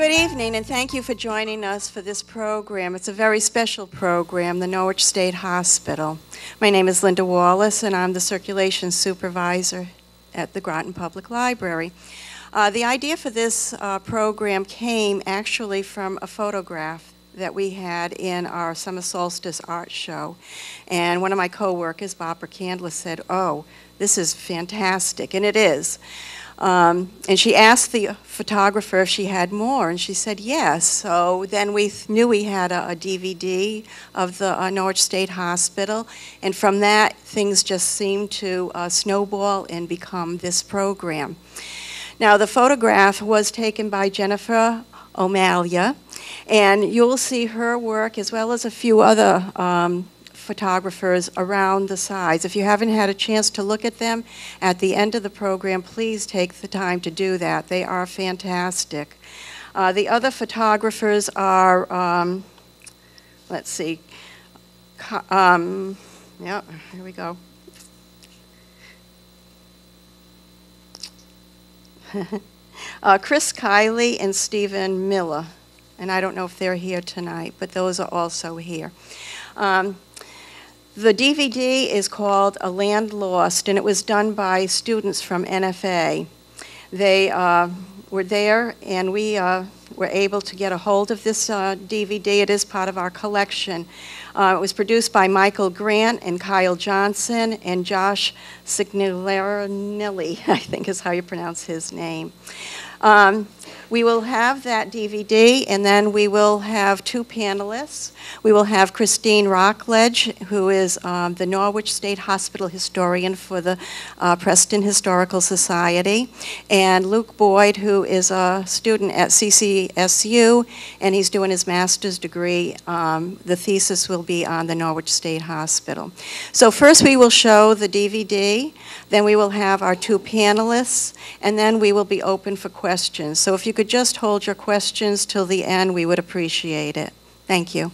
Good evening, and thank you for joining us for this program. It's a very special program, the Norwich State Hospital. My name is Linda Wallace, and I'm the circulation supervisor at the Groton Public Library. The idea for this program came actually from a photograph that we had in our summer solstice art show. And one of my co-workers, Barbara Candler, said, "Oh, this is fantastic," and it is. And she asked the photographer if she had more, and she said yes. So then we knew we had a DVD of the Norwich State Hospital, and from that, things just seemed to snowball and become this program. Now, the photograph was taken by Jennifer O'Malia, and you'll see her work as well as a few other photographers around the sides. If you haven't had a chance to look at them at the end of the program, please take the time to do that. They are fantastic. The other photographers are, let's see, yeah, here we go. Chris Kiley and Stephen Miller, and I don't know if they're here tonight, but those are also here. The DVD is called A Land Lost, and it was done by students from NFA. They were there, and we were able to get a hold of this DVD. It is part of our collection. It was produced by Michael Grant and Kyle Johnson and Josh Signorilli, I think is how you pronounce his name. We will have that DVD, and then we will have two panelists. We will have Christine Rockledge, who is the Norwich State Hospital historian for the Preston Historical Society, and Luke Boyd, who is a student at CCSU, and he's doing his master's degree. The thesis will be on the Norwich State Hospital. So first we will show the DVD, then we will have our two panelists, and then we will be open for questions. So if you could just hold your questions till the end, we would appreciate it. Thank you.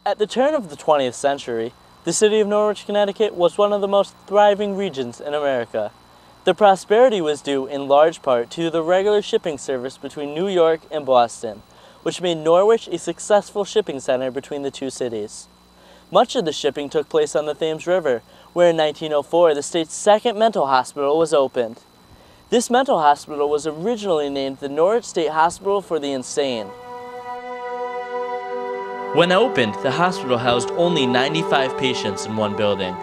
At the turn of the 20th century, the city of Norwich, Connecticut was one of the most thriving regions in America. The prosperity was due in large part to the regular shipping service between New York and Boston, which made Norwich a successful shipping center between the two cities. Much of the shipping took place on the Thames River, where in 1904 the state's second mental hospital was opened. This mental hospital was originally named the Norwich State Hospital for the Insane. When opened, the hospital housed only 95 patients in one building.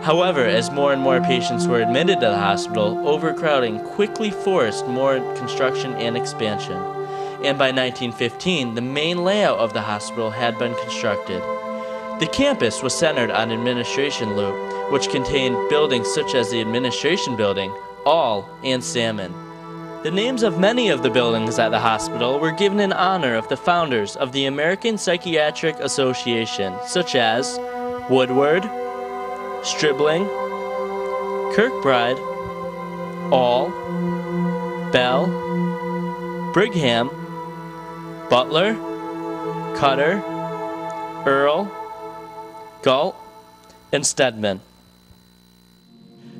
However, as more and more patients were admitted to the hospital, overcrowding quickly forced more construction and expansion. And by 1915, the main layout of the hospital had been constructed. The campus was centered on Administration Loop, which contained buildings such as the Administration Building, All, and Salmon. The names of many of the buildings at the hospital were given in honor of the founders of the American Psychiatric Association, such as Woodward, Stribling, Kirkbride, All, Bell, Brigham, Butler, Cutter, Earl, Galt, and Stedman.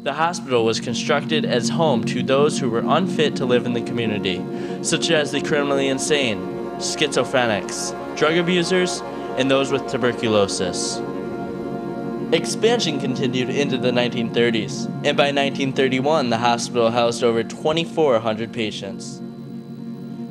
The hospital was constructed as home to those who were unfit to live in the community, such as the criminally insane, schizophrenics, drug abusers, and those with tuberculosis. Expansion continued into the 1930s, and by 1931 the hospital housed over 2,400 patients.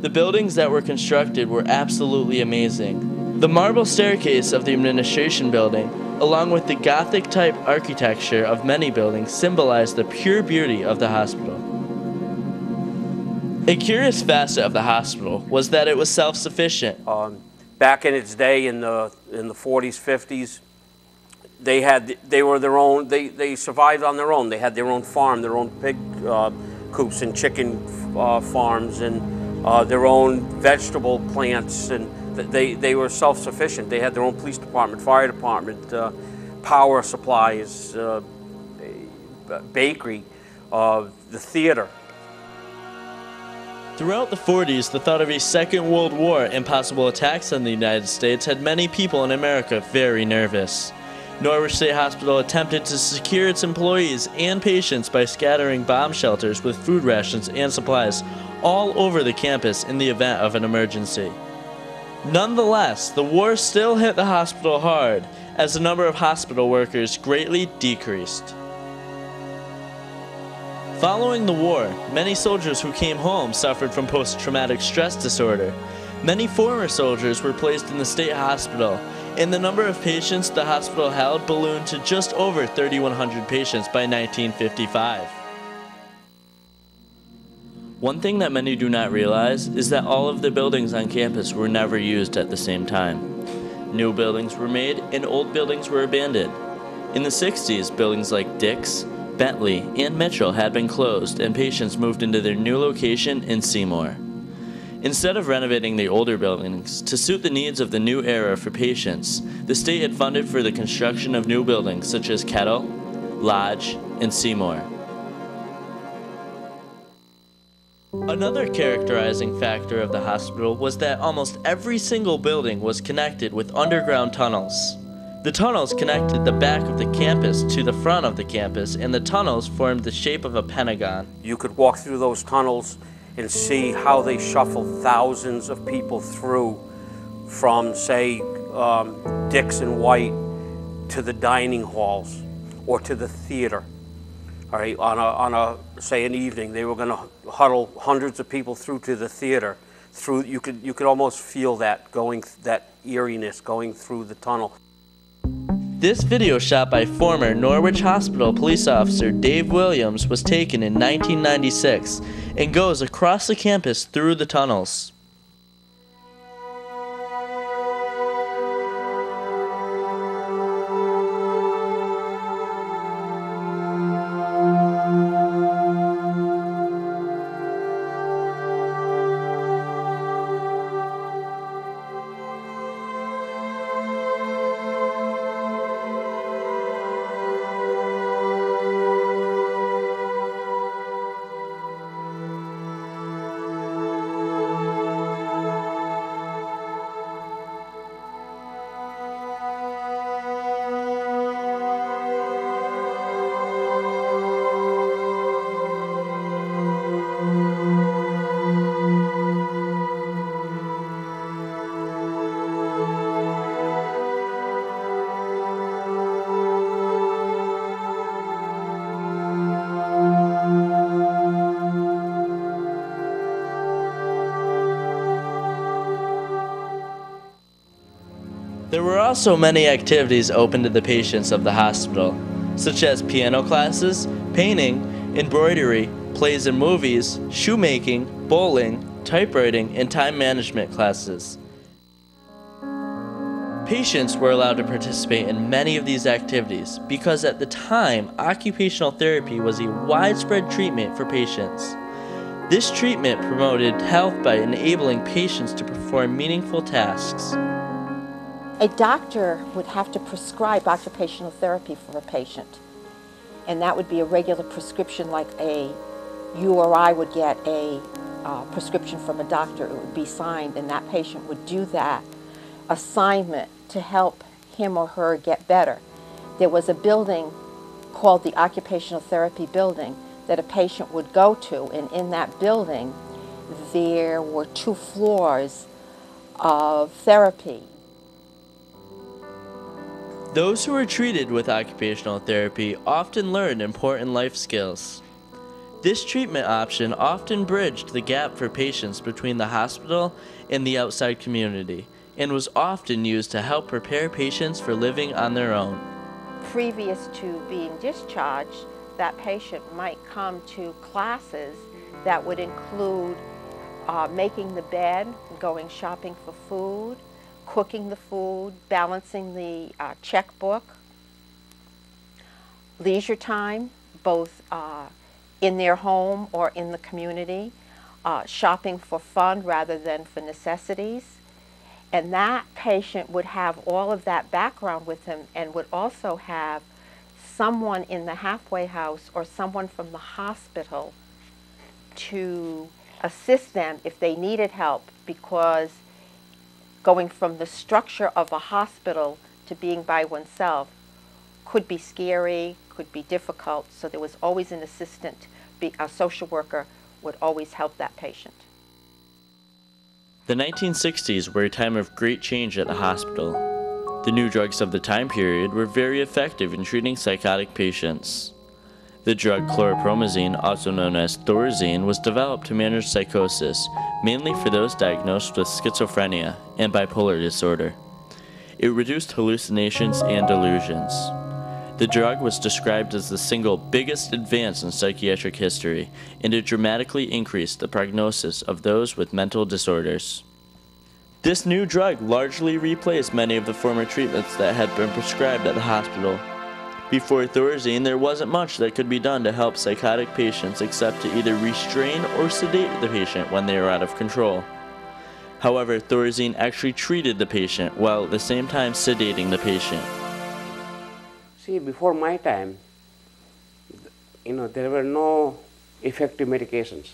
The buildings that were constructed were absolutely amazing. The marble staircase of the Administration Building, along with the Gothic-type architecture of many buildings, symbolized the pure beauty of the hospital. A curious facet of the hospital was that it was self-sufficient. Back in its day, in the 40s, 50s, they survived on their own. They had their own farm, their own pig coops and chicken farms, and their own vegetable plants, and they were self-sufficient. They had their own police department, fire department, power supplies, bakery, the theater. Throughout the 40s, the thought of a Second World War and possible attacks on the United States had many people in America very nervous. Norwich State Hospital attempted to secure its employees and patients by scattering bomb shelters with food rations and supplies all over the campus in the event of an emergency. Nonetheless, the war still hit the hospital hard, as the number of hospital workers greatly decreased. Following the war, many soldiers who came home suffered from post-traumatic stress disorder. Many former soldiers were placed in the state hospital, and the number of patients the hospital held ballooned to just over 3,100 patients by 1955. One thing that many do not realize is that all of the buildings on campus were never used at the same time. New buildings were made and old buildings were abandoned. In the 60s, buildings like Dick's, Bentley, and Mitchell had been closed and patients moved into their new location in Seymour. Instead of renovating the older buildings to suit the needs of the new era for patients, the state had funded for the construction of new buildings such as Kettle, Lodge, and Seymour. Another characterizing factor of the hospital was that almost every single building was connected with underground tunnels. The tunnels connected the back of the campus to the front of the campus, and the tunnels formed the shape of a pentagon. You could walk through those tunnels and see how they shuffle thousands of people through from, say, Dix and White to the dining halls or to the theater. All right, on a say an evening, they were going to huddle hundreds of people through to the theater. You could almost feel that eeriness going through the tunnel. This video shot by former Norwich Hospital police officer Dave Williams was taken in 1996 and goes across the campus through the tunnels. There were also many activities open to the patients of the hospital, such as piano classes, painting, embroidery, plays and movies, shoemaking, bowling, typewriting, and time management classes. Patients were allowed to participate in many of these activities because at the time, occupational therapy was a widespread treatment for patients. This treatment promoted health by enabling patients to perform meaningful tasks. A doctor would have to prescribe occupational therapy for a patient, and that would be a regular prescription, like you or I would get a prescription from a doctor. It would be signed, and that patient would do that assignment to help him or her get better. There was a building called the Occupational Therapy Building that a patient would go to, and in that building there were 2 floors of therapy. Those who were treated with occupational therapy often learned important life skills. This treatment option often bridged the gap for patients between the hospital and the outside community, and was often used to help prepare patients for living on their own. Previous to being discharged, that patient might come to classes that would include making the bed, going shopping for food, cooking the food, balancing the checkbook, leisure time, both in their home or in the community, shopping for fun rather than for necessities. And that patient would have all of that background with him and would also have someone in the halfway house or someone from the hospital to assist them if they needed help, because going from the structure of a hospital to being by oneself could be scary, could be difficult, so there was always an assistant. A social worker would always help that patient. The 1960s were a time of great change at the hospital. The new drugs of the time period were very effective in treating psychotic patients. The drug chlorpromazine, also known as Thorazine, was developed to manage psychosis, mainly for those diagnosed with schizophrenia and bipolar disorder. It reduced hallucinations and delusions. The drug was described as the single biggest advance in psychiatric history, and it dramatically increased the prognosis of those with mental disorders. This new drug largely replaced many of the former treatments that had been prescribed at the hospital. Before Thorazine, there wasn't much that could be done to help psychotic patients except to either restrain or sedate the patient when they were out of control. However, Thorazine actually treated the patient while at the same time sedating the patient. See, before my time, there were no effective medications.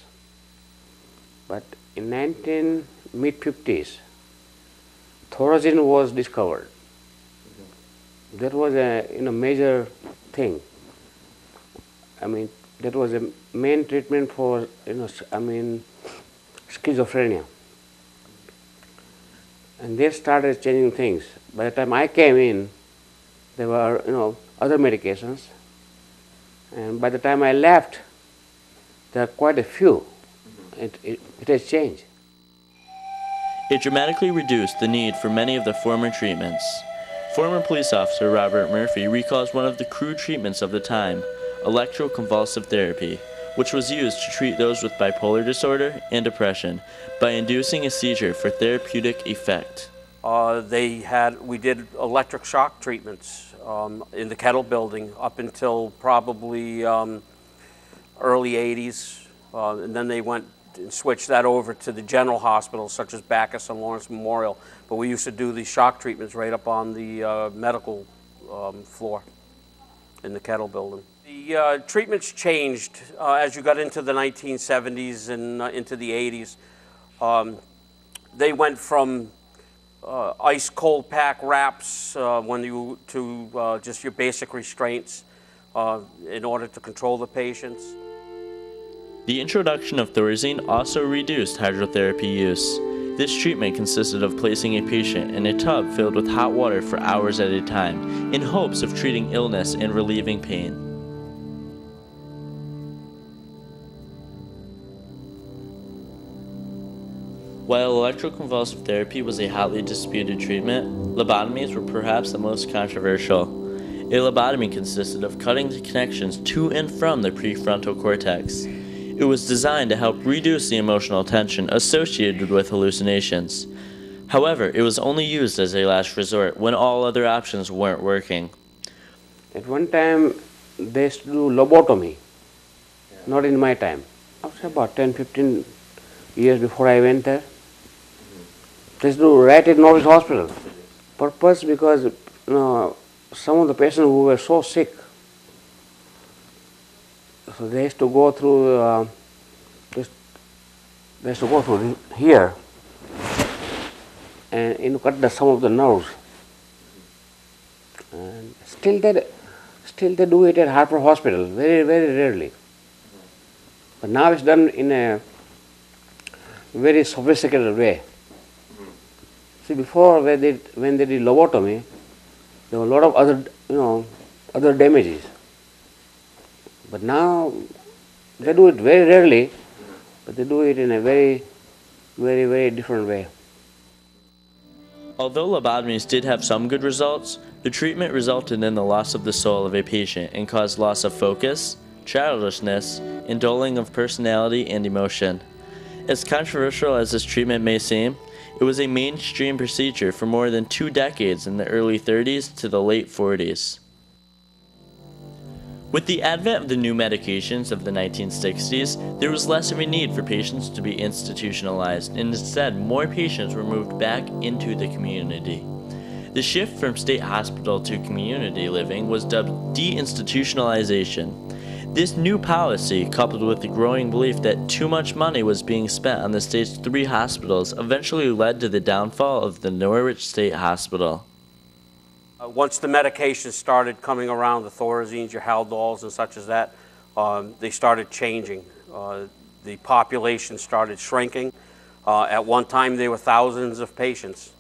But in mid-50s, Thorazine was discovered. That was a major thing. I mean, that was a main treatment for schizophrenia. And they started changing things. By the time I came in, there were other medications, and by the time I left, there are quite a few. It has changed. It dramatically reduced the need for many of the former treatments. Former police officer Robert Murphy recalls one of the crude treatments of the time, electroconvulsive therapy, which was used to treat those with bipolar disorder and depression by inducing a seizure for therapeutic effect. We did electric shock treatments in the Kettle building up until probably early 80s, and then they went and switched that over to the general hospitals such as Bacchus and Lawrence Memorial. But we used to do these shock treatments right up on the medical floor in the Kettle building. The treatments changed as you got into the 1970s and into the 80s. They went from ice cold pack wraps to just your basic restraints in order to control the patients. The introduction of Thorazine also reduced hydrotherapy use. This treatment consisted of placing a patient in a tub filled with hot water for hours at a time in hopes of treating illness and relieving pain. While electroconvulsive therapy was a hotly disputed treatment, lobotomies were perhaps the most controversial. A lobotomy consisted of cutting the connections to and from the prefrontal cortex. It was designed to help reduce the emotional tension associated with hallucinations. However, it was only used as a last resort when all other options weren't working. At one time, they used to do lobotomy, not in my time. After about 10-15 years before I went there, they used to do right at Norwich Hospital. Purpose because some of the patients who were so sick, so they used to go through. They used to go through here and cut some of the nerves. And still they do it at Harper Hospital, very, very rarely. But now it's done in a very sophisticated way. See, before when they did lobotomy, there were a lot of other damages. But now they do it very rarely, but they do it in a very, very, very different way. Although lobotomies did have some good results, the treatment resulted in the loss of the soul of a patient and caused loss of focus, childishness, and dulling of personality and emotion. As controversial as this treatment may seem, it was a mainstream procedure for more than 2 decades in the early 30s to the late 40s. With the advent of the new medications of the 1960s, there was less of a need for patients to be institutionalized, and instead more patients were moved back into the community. The shift from state hospital to community living was dubbed deinstitutionalization. This new policy, coupled with the growing belief that too much money was being spent on the state's 3 hospitals, eventually led to the downfall of the Norwich State Hospital. Once the medications started coming around, the Thorazines, your Haldols and such as that, they started changing. The population started shrinking. At one time there were thousands of patients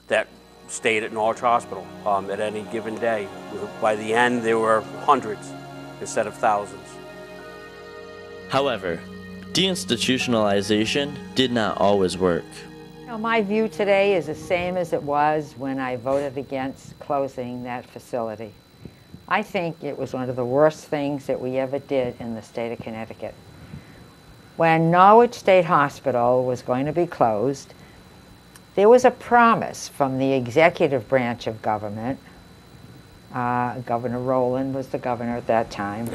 that stayed at Norwich Hospital at any given day. By the end there were hundreds instead of thousands. However, deinstitutionalization did not always work. My view today is the same as it was when I voted against closing that facility. I think it was one of the worst things that we ever did in the state of Connecticut. When Norwich State Hospital was going to be closed, there was a promise from the executive branch of government, Governor Rowland was the governor at that time,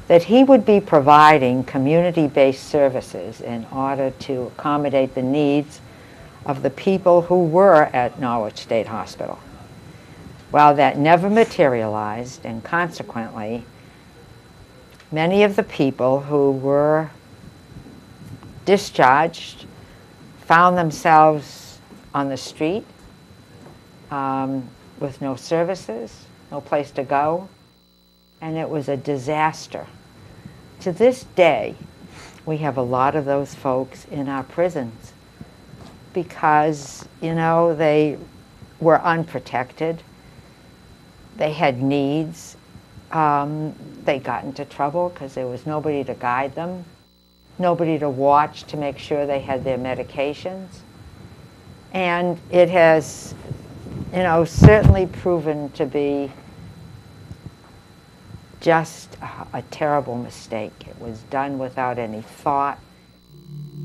that he would be providing community-based services in order to accommodate the needs of the people who were at Norwich State Hospital. Well, that never materialized, and consequently, many of the people who were discharged found themselves on the street with no services, no place to go, and it was a disaster. To this day, we have a lot of those folks in our prisons because, they were unprotected, they had needs, they got into trouble because there was nobody to guide them, nobody to watch to make sure they had their medications. And it has, certainly proven to be just a terrible mistake. It was done without any thought.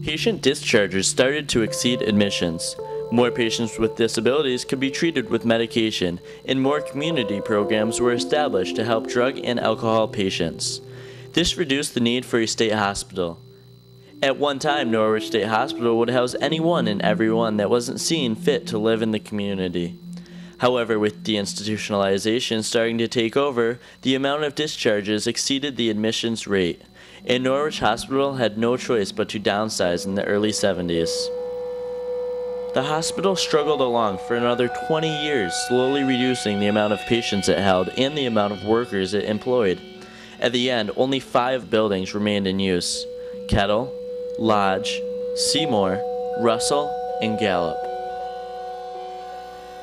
Patient discharges started to exceed admissions. More patients with disabilities could be treated with medication, and more community programs were established to help drug and alcohol patients. This reduced the need for a state hospital. At one time, Norwich State Hospital would house anyone and everyone that wasn't seen fit to live in the community. However, with deinstitutionalization starting to take over, the amount of discharges exceeded the admissions rate, and Norwich Hospital had no choice but to downsize in the early 70s. The hospital struggled along for another 20 years, slowly reducing the amount of patients it held and the amount of workers it employed. At the end, only 5 buildings remained in use: Kettle, Lodge, Seymour, Russell, and Gallup.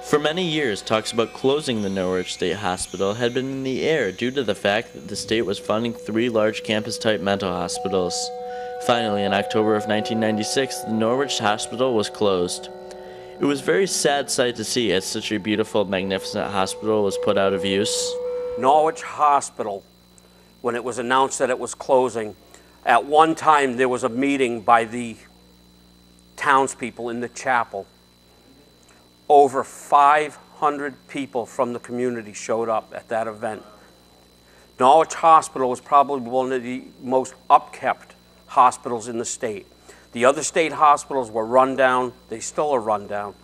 For many years, talks about closing the Norwich State Hospital had been in the air due to the fact that the state was funding 3 large campus-type mental hospitals. Finally, in October of 1996, the Norwich Hospital was closed. It was a very sad sight to see as such a beautiful, magnificent hospital was put out of use. Norwich Hospital, when it was announced that it was closing, at one time there was a meeting by the townspeople in the chapel. Over 500 people from the community showed up at that event. Norwich Hospital was probably one of the most upkept hospitals in the state. The other state hospitals were run down. They still are run down.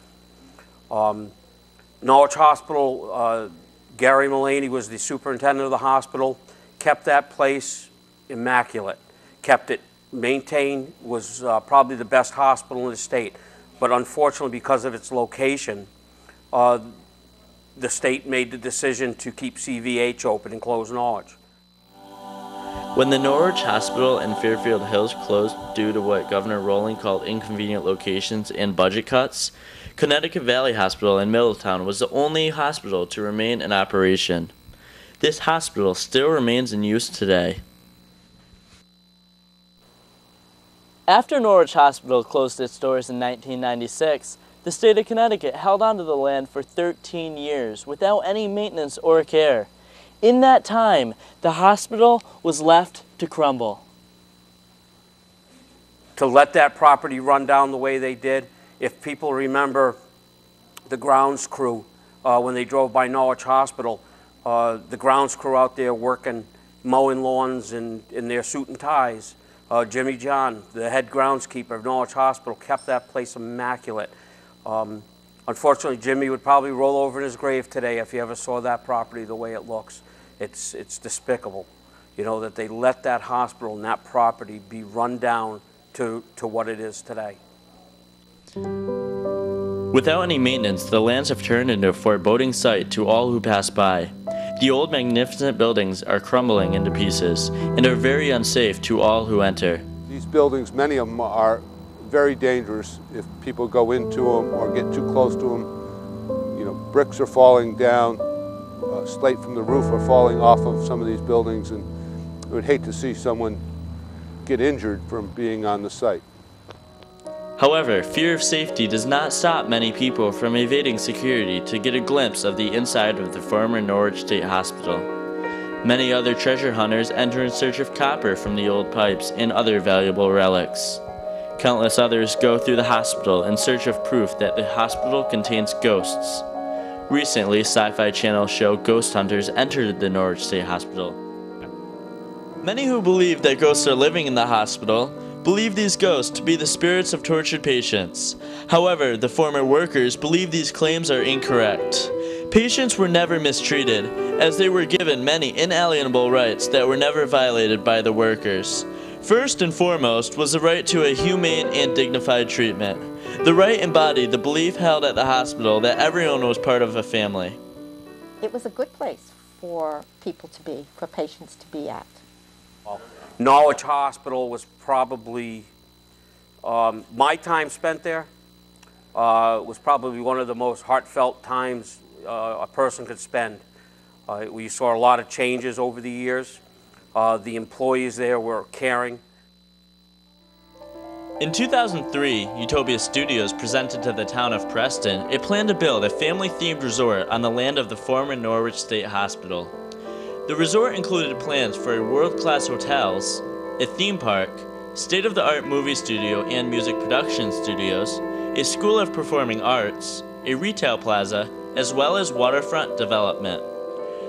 Norwich Hospital, Gary Mullaney was the superintendent of the hospital, kept that place immaculate, kept it maintained, was probably the best hospital in the state. But unfortunately, because of its location, the state made the decision to keep CVH open and close Norwich. When the Norwich Hospital in Fairfield Hills closed due to what Governor Rowling called inconvenient locations and budget cuts, Connecticut Valley Hospital in Middletown was the only hospital to remain in operation. This hospital still remains in use today. After Norwich Hospital closed its doors in 1996, the state of Connecticut held onto the land for 13 years without any maintenance or care. In that time, the hospital was left to crumble. To let that property run down the way they did, if people remember the grounds crew, when they drove by Norwich Hospital, the grounds crew out there working, mowing lawns in their suit and ties. Jimmy John, the head groundskeeper of Norwich Hospital, kept that place immaculate. Unfortunately, Jimmy would probably roll over in his grave today if he ever saw that property the way it looks. It's despicable, you know, that they let that hospital and that property be run down to what it is today. Without any maintenance, the lands have turned into a foreboding sight to all who pass by. The old magnificent buildings are crumbling into pieces and are very unsafe to all who enter. These buildings, many of them are very dangerous if people go into them or get too close to them. You know, bricks are falling down, slate from the roof are falling off of some of these buildings, and I would hate to see someone get injured from being on the site. However, fear of safety does not stop many people from evading security to get a glimpse of the inside of the former Norwich State Hospital. Many other treasure hunters enter in search of copper from the old pipes and other valuable relics. Countless others go through the hospital in search of proof that the hospital contains ghosts. Recently, Sci-Fi Channel show Ghost Hunters entered the Norwich State Hospital. Many who believe that ghosts are living in the hospital believe these ghosts to be the spirits of tortured patients. However, the former workers believe these claims are incorrect. Patients were never mistreated, as they were given many inalienable rights that were never violated by the workers. First and foremost was the right to a humane and dignified treatment. The right embodied the belief held at the hospital that everyone was part of a family. It was a good place for people to be, for patients to be at. Norwich Hospital was probably, my time spent there was probably one of the most heartfelt times a person could spend. We saw a lot of changes over the years. The employees there were caring. In 2003, Utopia Studios presented to the town of Preston a plan to build a family-themed resort on the land of the former Norwich State Hospital. The resort included plans for world-class hotels, a theme park, state-of-the-art movie studio and music production studios, a school of performing arts, a retail plaza, as well as waterfront development.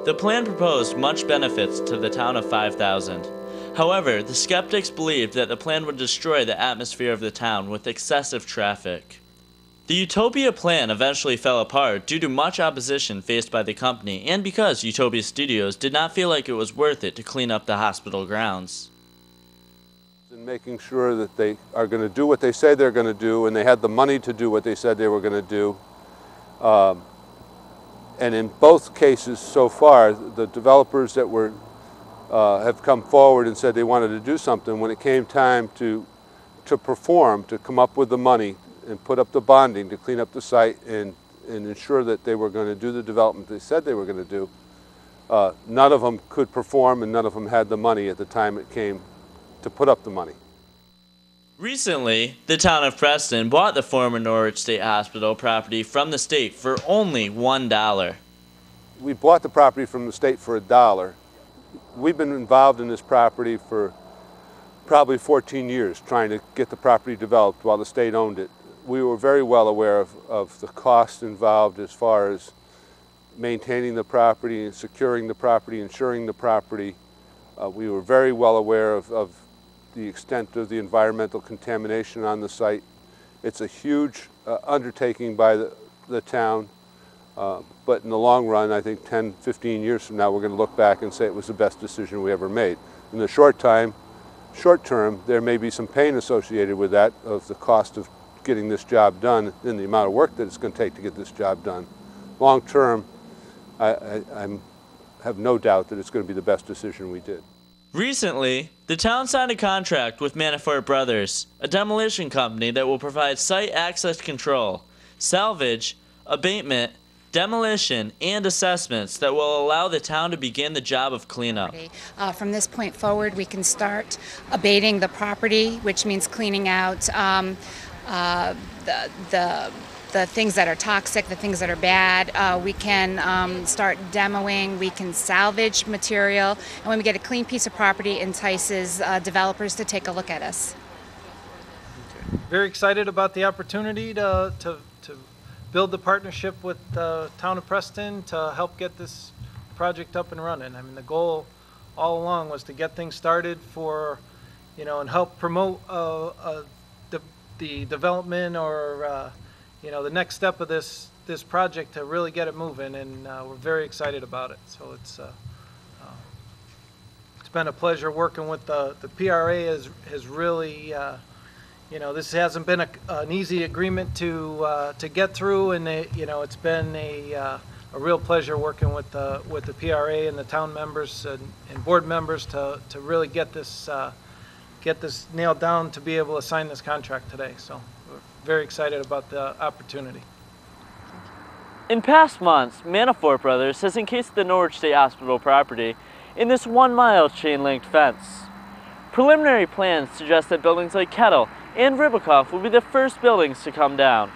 The plan proposed much benefits to the town of 5,000. However, the skeptics believed that the plan would destroy the atmosphere of the town with excessive traffic. The Utopia plan eventually fell apart due to much opposition faced by the company and because Utopia Studios did not feel like it was worth it to clean up the hospital grounds. And making sure that they are going to do what they say they're going to do, and they had the money to do what they said they were going to do. And in both cases so far, the developers that were have come forward and said they wanted to do something. When it came time to perform, to come up with the money and put up the bonding to clean up the site and ensure that they were going to do the development they said they were going to do, none of them could perform and none of them had the money at the time it came to put up the money. Recently, the town of Preston bought the former Norwich State Hospital property from the state for only $1. We bought the property from the state for $1. We've been involved in this property for probably 14 years, trying to get the property developed while the state owned it. We were very well aware of the cost involved as far as maintaining the property, securing the property, insuring the property. We were very well aware of the extent of the environmental contamination on the site. It's a huge undertaking by the town, but in the long run, I think 10, 15 years from now, we're going to look back and say it was the best decision we ever made. In the short term, there may be some pain associated with that, of the cost of getting this job done and the amount of work that it's going to take to get this job done. Long term, I have no doubt that it's going to be the best decision we did. Recently, the town signed a contract with Manafort Brothers, a demolition company that will provide site access control, salvage, abatement, demolition, and assessments that will allow the town to begin the job of cleanup. From this point forward, we can start abating the property, which means cleaning out the things that are toxic, the things that are bad. We can start demoing, we can salvage material, and when we get a clean piece of property, it entices developers to take a look at us. Very excited about the opportunity to build the partnership with the town of Preston to help get this project up and running. I mean, the goal all along was to get things started for, and help promote the development or the next step of this project to really get it moving, and we're very excited about it. So it's been a pleasure working with the PRA. Has really this hasn't been an easy agreement to get through, and it's been a real pleasure working with the PRA and the town members and board members to really get this nailed down to be able to sign this contract today. So we're very excited about the opportunity. In past months, Manafort Brothers has encased the Norwich State Hospital property in this 1-mile chain-linked fence. Preliminary plans suggest that buildings like Kettle and Ribicoff will be the first buildings to come down.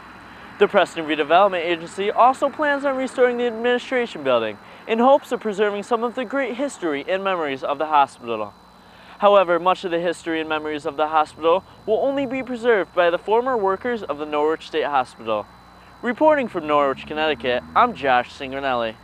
The Preston Redevelopment Agency also plans on restoring the administration building in hopes of preserving some of the great history and memories of the hospital. However, much of the history and memories of the hospital will only be preserved by the former workers of the Norwich State Hospital. Reporting from Norwich, Connecticut, I'm Josh Singranelli.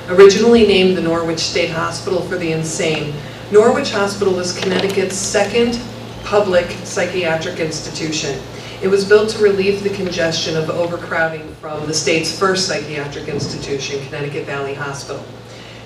Originally named the Norwich State Hospital for the Insane, Norwich Hospital is Connecticut's second public psychiatric institution. It was built to relieve the congestion of overcrowding from the state's first psychiatric institution, Connecticut Valley Hospital.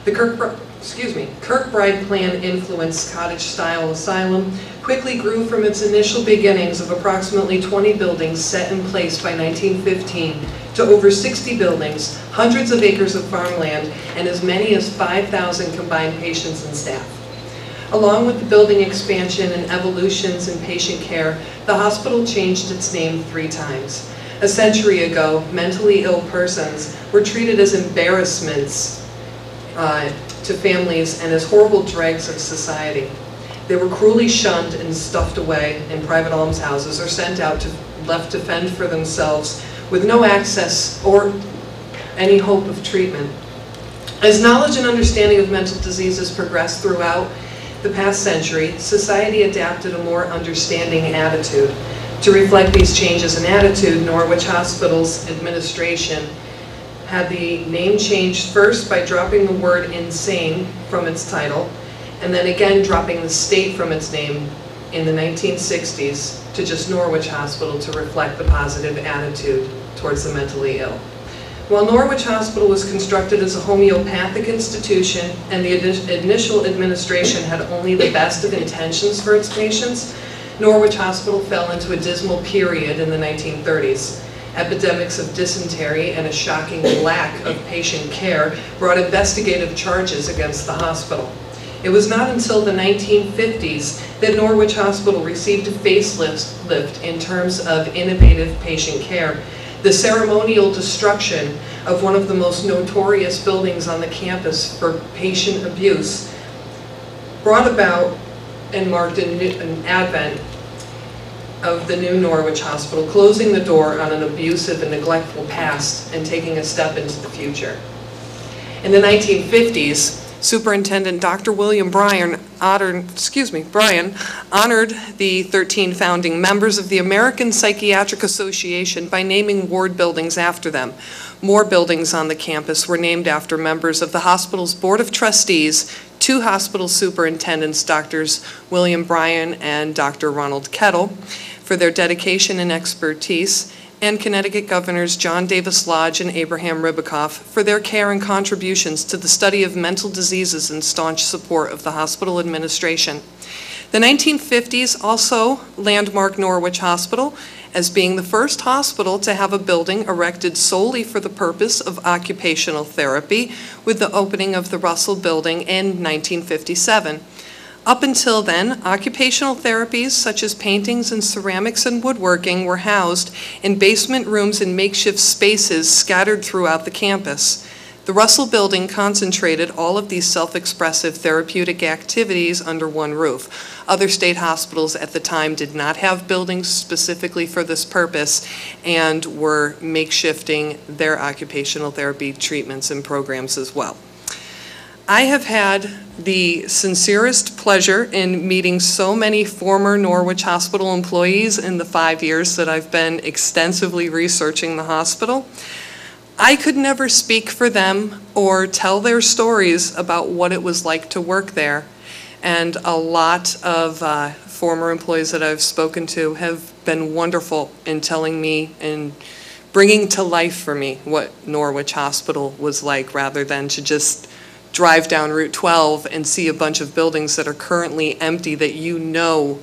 The Kirkbride plan influenced cottage-style asylum quickly grew from its initial beginnings of approximately 20 buildings set in place by 1915 to over 60 buildings, hundreds of acres of farmland, and as many as 5,000 combined patients and staff. Along with the building expansion and evolutions in patient care, the hospital changed its name 3 times. A century ago, mentally ill persons were treated as embarrassments to families and as horrible dregs of society. They were cruelly shunned and stuffed away in private almshouses or sent out left to fend for themselves with no access or any hope of treatment. As knowledge and understanding of mental diseases progressed throughout the past century, society adapted a more understanding attitude. To reflect these changes in attitude, Norwich Hospital's administration had the name changed first by dropping the word insane from its title, and then again dropping the state from its name in the 1960s to just Norwich Hospital to reflect the positive attitude towards the mentally ill. While Norwich Hospital was constructed as a homeopathic institution and the initial administration had only the best of intentions for its patients, Norwich Hospital fell into a dismal period in the 1930s. Epidemics of dysentery and a shocking lack of patient care brought investigative charges against the hospital. It was not until the 1950s that Norwich Hospital received a facelift in terms of innovative patient care. The ceremonial destruction of one of the most notorious buildings on the campus for patient abuse brought about and marked an advent of the new Norwich Hospital, closing the door on an abusive and neglectful past and taking a step into the future. In the 1950s, Superintendent Dr. William Bryan honored the 13 founding members of the American Psychiatric Association by naming ward buildings after them. More buildings on the campus were named after members of the hospital's Board of Trustees, 2 hospital superintendents, Drs. William Bryan and Dr. Ronald Kettle, for their dedication and expertise, and Connecticut Governors John Davis Lodge and Abraham Ribicoff for their care and contributions to the study of mental diseases and staunch support of the hospital administration. The 1950s also landmarked Norwich Hospital as being the first hospital to have a building erected solely for the purpose of occupational therapy, with the opening of the Russell Building in 1957. Up until then, occupational therapies such as paintings and ceramics and woodworking were housed in basement rooms and makeshift spaces scattered throughout the campus. The Russell Building concentrated all of these self-expressive therapeutic activities under one roof. Other state hospitals at the time did not have buildings specifically for this purpose and were makeshifting their occupational therapy treatments and programs as well. I have had the sincerest pleasure in meeting so many former Norwich Hospital employees in the 5 years that I've been extensively researching the hospital. I could never speak for them or tell their stories about what it was like to work there. And a lot of former employees that I've spoken to have been wonderful in telling me and bringing to life for me what Norwich Hospital was like, rather than to just drive down Route 12 and see a bunch of buildings that are currently empty that you know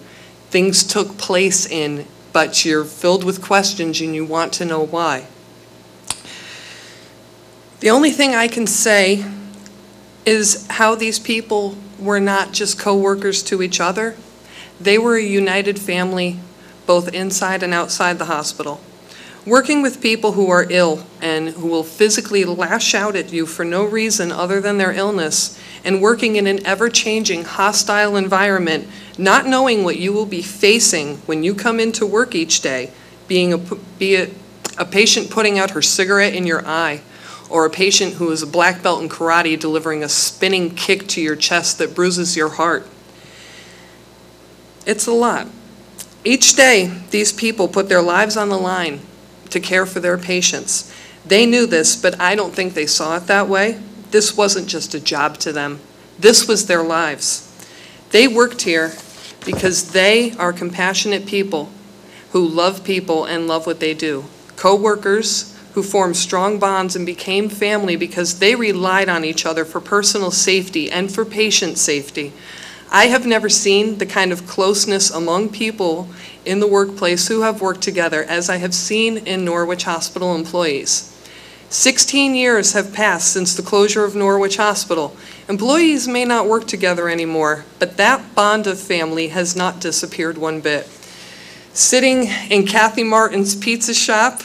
things took place in, but you're filled with questions and you want to know why. The only thing I can say is how these people were not just co-workers to each other. They were a united family, both inside and outside the hospital. Working with people who are ill and who will physically lash out at you for no reason other than their illness, and working in an ever-changing, hostile environment, not knowing what you will be facing when you come into work each day, be it a patient putting out her cigarette in your eye, or a patient who is a black belt in karate delivering a spinning kick to your chest that bruises your heart. It's a lot. Each day, these people put their lives on the line to care for their patients. They knew this, but I don't think they saw it that way. This wasn't just a job to them. This was their lives. They worked here because they are compassionate people who love people and love what they do. Co-workers who formed strong bonds and became family because they relied on each other for personal safety and for patient safety. I have never seen the kind of closeness among people in the workplace who have worked together as I have seen in Norwich Hospital employees. 16 years have passed since the closure of Norwich Hospital. Employees may not work together anymore, but that bond of family has not disappeared one bit. Sitting in Kathy Martin's pizza shop,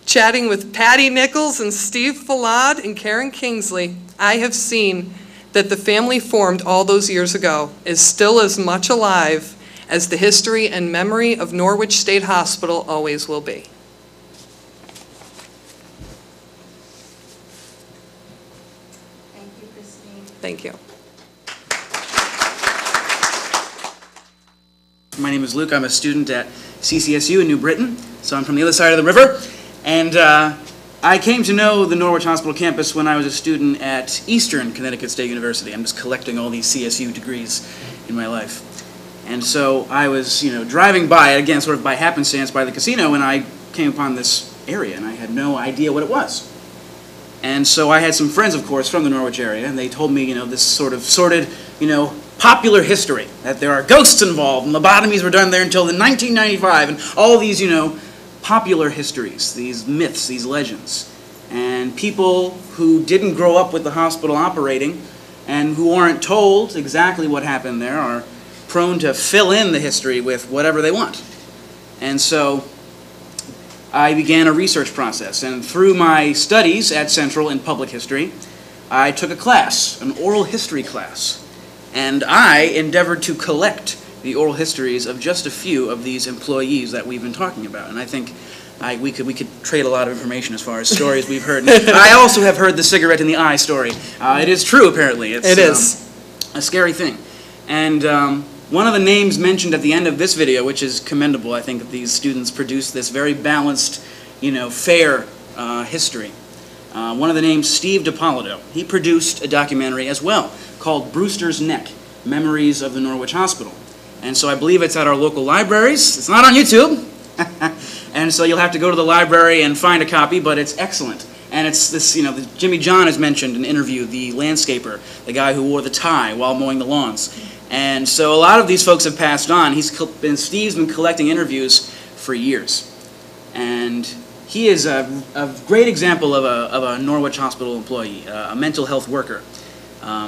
chatting with Patty Nichols and Steve Fallad and Karen Kingsley, I have seen that the family formed all those years ago is still as much alive as the history and memory of Norwich State Hospital always will be. Thank you, Christine. Thank you. My name is Luke. I'm a student at CCSU in New Britain, so I'm from the other side of the river. And I came to know the Norwich Hospital campus when I was a student at Eastern Connecticut State University. I'm just collecting all these CSU degrees in my life. And so I was, driving by, again, sort of by happenstance, by the casino, and I came upon this area, and I had no idea what it was. And so I had some friends, of course, from the Norwich area, and they told me, this sort of sordid, popular history, that there are ghosts involved, and lobotomies were done there until 1995, and all these, popular histories, these myths, these legends. And people who didn't grow up with the hospital operating and who aren't told exactly what happened there are prone to fill in the history with whatever they want. And so I began a research process, and through my studies at Central in public history, I took a class, an oral history class, and I endeavored to collect the oral histories of just a few of these employees that we've been talking about. And I think we could trade a lot of information as far as stories we've heard. I also have heard the cigarette in the eye story. It is true, apparently. It is a scary thing. And one of the names mentioned at the end of this video, which is commendable, I think that these students produced this very balanced, fair history. One of the names, Steve DiPolito. He produced a documentary as well called Brewster's Neck, Memories of the Norwich Hospital. And so I believe it's at our local libraries. It's not on YouTube. And so you'll have to go to the library and find a copy, but it's excellent. And it's this, Jimmy John has mentioned in an interview, the landscaper, the guy who wore the tie while mowing the lawns. And so a lot of these folks have passed on. Steve's been collecting interviews for years. And he is a great example of a Norwich Hospital employee, a mental health worker.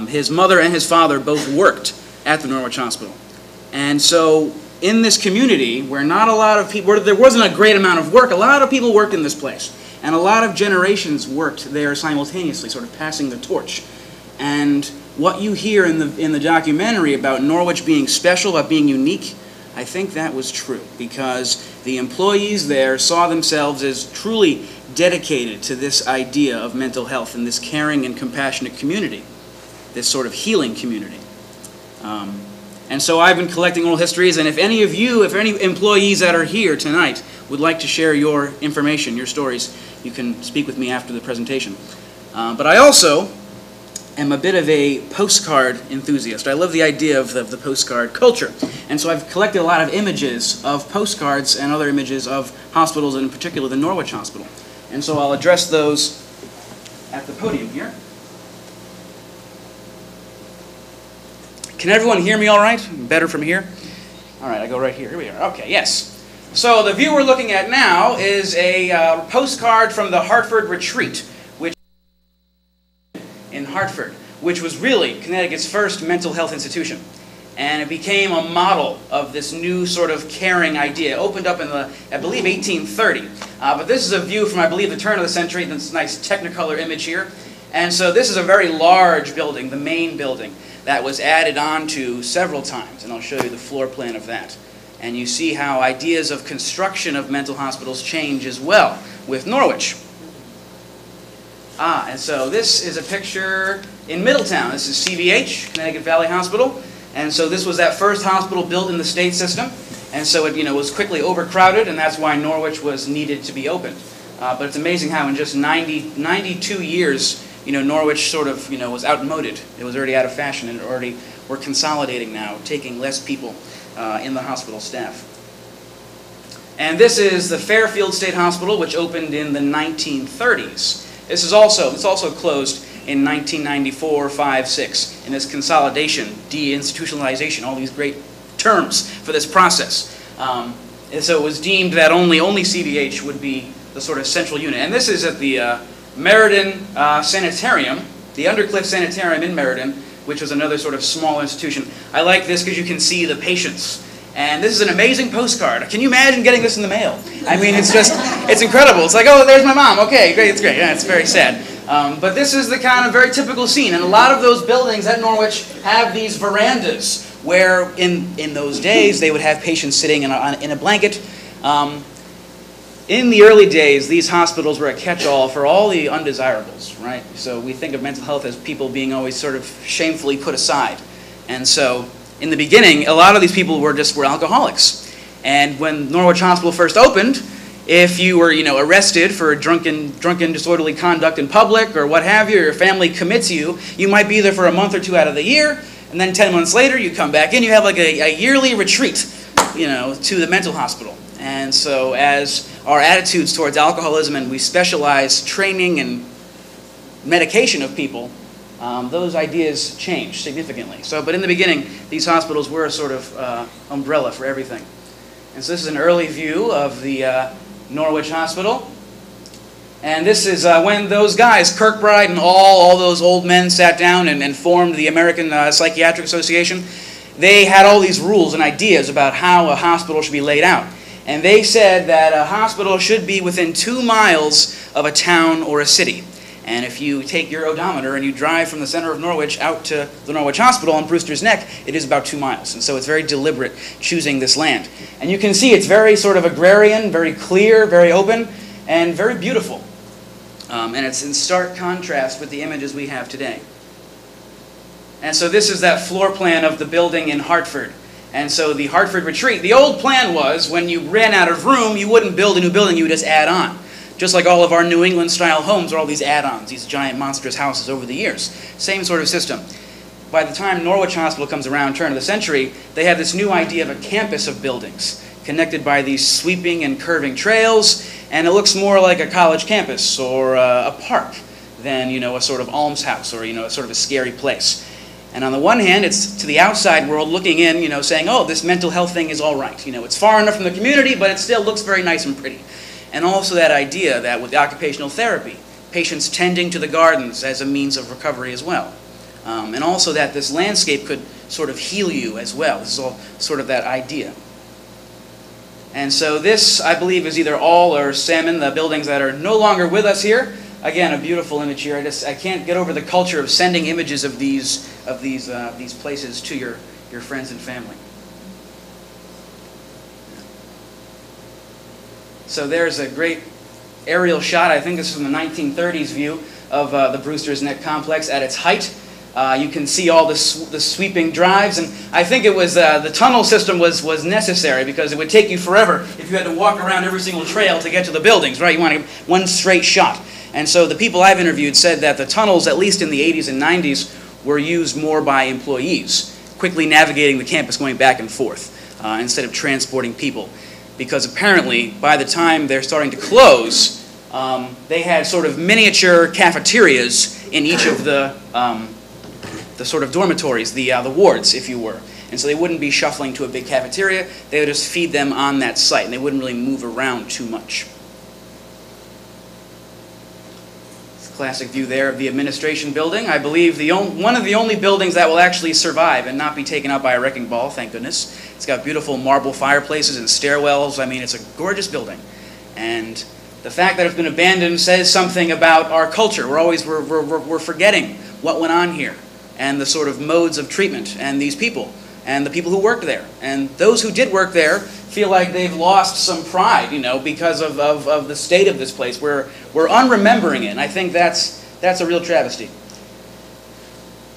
His mother and his father both worked at the Norwich Hospital. And so in this community, where not a lot of people, where there wasn't a great amount of work, a lot of people worked in this place. And a lot of generations worked there simultaneously, sort of passing the torch. And what you hear in the documentary about Norwich being special, about being unique, I think that was true, because the employees there saw themselves as truly dedicated to this idea of mental health and this caring and compassionate community, this sort of healing community. And so I've been collecting oral histories, and if any of you, if any employees that are here tonight would like to share your information, your stories, you can speak with me after the presentation. But I also am a bit of a postcard enthusiast. I love the idea of the postcard culture. And so I've collected a lot of images of postcards and other images of hospitals, and in particular the Norwich Hospital. And so I'll address those at the podium here. Can everyone hear me all right? Better from here? All right, I go right here. Here we are. Okay, yes. So the view we're looking at now is a postcard from the Hartford Retreat, which in Hartford, which was really Connecticut's first mental health institution. And it became a model of this new sort of caring idea. It opened up in the, I believe, 1830. But this is a view from, I believe, the turn of the century. This nice Technicolor image here. And so this is a very large building, the main building, that was added on to several times, and I'll show you the floor plan of that. And you see how ideas of construction of mental hospitals change as well with Norwich. And so this is a picture in Middletown. This is CVH, Connecticut Valley Hospital. And so this was that first hospital built in the state system. And so it was quickly overcrowded, and that's why Norwich was needed to be opened. But it's amazing how in just 92 years, Norwich sort of, was outmoded. It was already out of fashion, and we're consolidating now, taking less people in the hospital staff. And this is the Fairfield State Hospital, which opened in the 1930s. It's also closed in 1994, 5, 6, in this consolidation, deinstitutionalization, all these great terms for this process. And so it was deemed that only CVH would be the sort of central unit. And this is at the Meriden Sanitarium, the Undercliff Sanitarium in Meriden, which was another sort of small institution. I like this because you can see the patients. And this is an amazing postcard. Can you imagine getting this in the mail? I mean, it's incredible. It's like, oh, there's my mom. Okay, great, it's great. Yeah, it's very sad. But this is the kind of very typical scene. And a lot of those buildings at Norwich have these verandas where in those days they would have patients sitting in a blanket. In the early days, these hospitals were a catch-all for all the undesirables, right? So we think of mental health as people being always sort of shamefully put aside. And so in the beginning, a lot of these people were alcoholics. And when Norwich Hospital first opened, if you were, arrested for drunken disorderly conduct in public or what have you, or your family commits you, you might be there for a month or two out of the year, and then 10 months later you come back in, you have like a yearly retreat, to the mental hospital. And so as our attitudes towards alcoholism, and we specialize training and medication of people, those ideas changed significantly. But in the beginning, these hospitals were a sort of umbrella for everything. And so this is an early view of the Norwich Hospital. And this is when those guys, Kirkbride and all those old men sat down and formed the American Psychiatric Association. They had all these rules and ideas about how a hospital should be laid out. And they said that a hospital should be within 2 miles of a town or a city. And if you take your odometer and you drive from the center of Norwich out to the Norwich Hospital on Brewster's Neck, it is about 2 miles. And so it's very deliberate choosing this land. And you can see it's very sort of agrarian, very clear, very open, and very beautiful. And it's in stark contrast with the images we have today. And so this is that floor plan of the building in Hartford. And so the Hartford Retreat, the old plan was when you ran out of room, you wouldn't build a new building, you would just add on. Just like all of our New England style homes are all these add-ons, these giant monstrous houses over the years. Same sort of system. By the time Norwich Hospital comes around, turn of the century, they have this new idea of a campus of buildings connected by these sweeping and curving trails, and it looks more like a college campus or a park than, a sort of almshouse or, a sort of a scary place. And on the one hand, it's to the outside world looking in, saying, oh, this mental health thing is all right. It's far enough from the community, but it still looks very nice and pretty. And also that idea that with occupational therapy, patients tending to the gardens as a means of recovery as well. And also that this landscape could sort of heal you as well. This is all sort of that idea. And so this, I believe, is either all or Salmon, the buildings that are no longer with us here. Again, a beautiful image here. I can't get over the culture of sending images of these places to your friends and family. So there's a great aerial shot. I think this is from the 1930s view of the Brewster's Neck complex at its height. You can see all the sweeping drives, and I think it was the tunnel system was necessary because it would take you forever if you had to walk around every single trail to get to the buildings, right? You want one straight shot. And so the people I've interviewed said that the tunnels, at least in the 80s and 90s, were used more by employees, quickly navigating the campus going back and forth instead of transporting people. Because apparently, by the time they're starting to close, they had sort of miniature cafeterias in each of the sort of dormitories, the wards, if you were. And so they wouldn't be shuffling to a big cafeteria. They would just feed them on that site, and they wouldn't really move around too much. Classic view there of the administration building. I believe one of the only buildings that will actually survive and not be taken out by a wrecking ball, thank goodness. It's got beautiful marble fireplaces and stairwells. I mean, it's a gorgeous building. And the fact that it's been abandoned says something about our culture. We're forgetting what went on here and the sort of modes of treatment and these people and the people who worked there. And those who did work there feel like they've lost some pride, because of the state of this place. We're unremembering it, and I think that's a real travesty.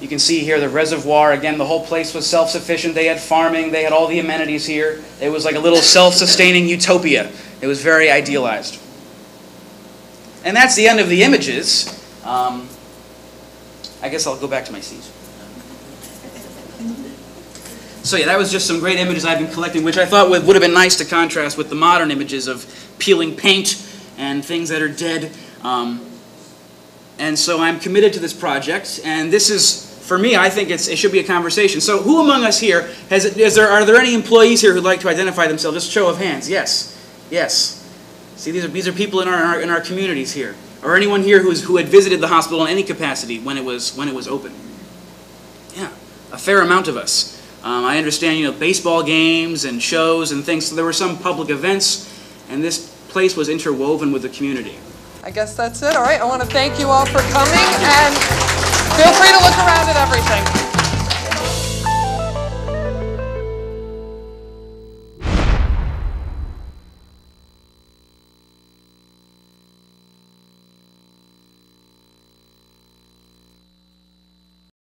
You can see here the reservoir. Again, the whole place was self-sufficient. They had farming. They had all the amenities here. It was like a little self-sustaining utopia. It was very idealized. And that's the end of the images. I guess I'll go back to my seat. So yeah, that was just some great images I've been collecting, which I thought would have been nice to contrast with the modern images of peeling paint and things that are dead. And so I'm committed to this project, and this is, for me, I think it should be a conversation. So who among us here, are there any employees here who'd like to identify themselves? Just show of hands. Yes. Yes. See, these are people in our communities here. Or anyone here who had visited the hospital in any capacity when it was open. Yeah, a fair amount of us. I understand, baseball games and shows and things. So there were some public events, and this place was interwoven with the community. I guess that's it. All right, I want to thank you all for coming, and feel free to look around.